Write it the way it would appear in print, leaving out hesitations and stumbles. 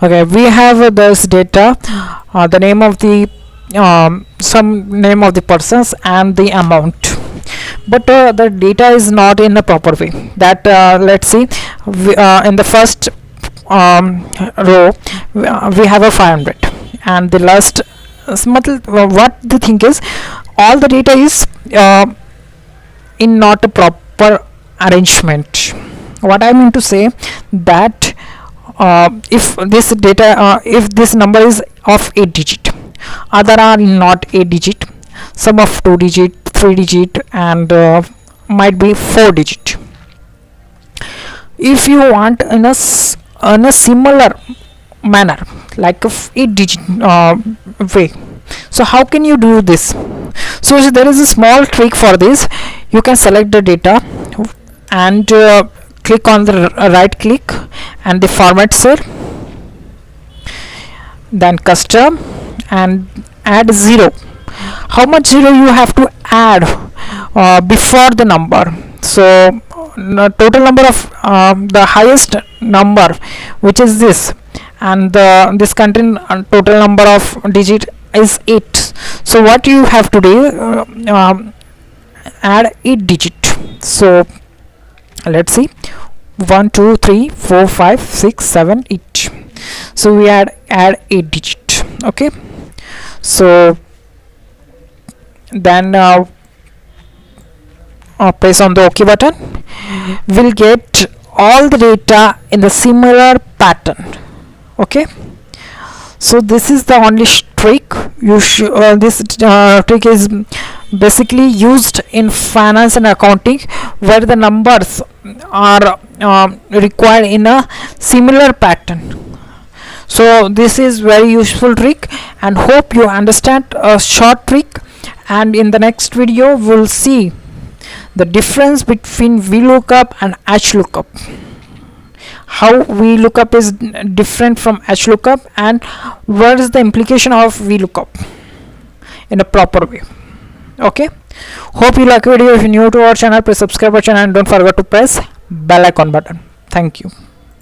Okay, we have this data, the name of the some name of the persons and the amount, but the data is not in a proper way. That let's see, in the first row we have a 500, and the last what the thing is, all the data is in not a proper arrangement. What I mean to say, that if this data if this number is of 8 digit, other are not 8 digit, some of 2 digit, 3 digit, and might be 4 digit. If you want in a similar manner, like a 8 digit way, so how can you do this? So there is a small trick for this. You can select the data and click on the right click and the format cell, then custom, and add 0. How much 0 you have to add before the number? So total number of the highest number, which is this, and this contain total number of digit is 8. So what you have to do, add 8 digit. So let's see, 1 2 3 4 5 6 7 8. So we add 8 digit. Okay, so then press on the OK button. We'll get all the data in the similar pattern. Okay, so this is the only trick you should this trick is basically used in finance and accounting, where the numbers are required in a similar pattern. So this is very useful trick, and hope you understand a short trick. And in the next video we'll see the difference between VLOOKUP and HLOOKUP, how VLOOKUP is different from HLOOKUP, and what is the implication of VLOOKUP in a proper way. Okay, hope you like the video. If you're new to our channel, please subscribe our channel and don't forget to press bell icon button. Thank you.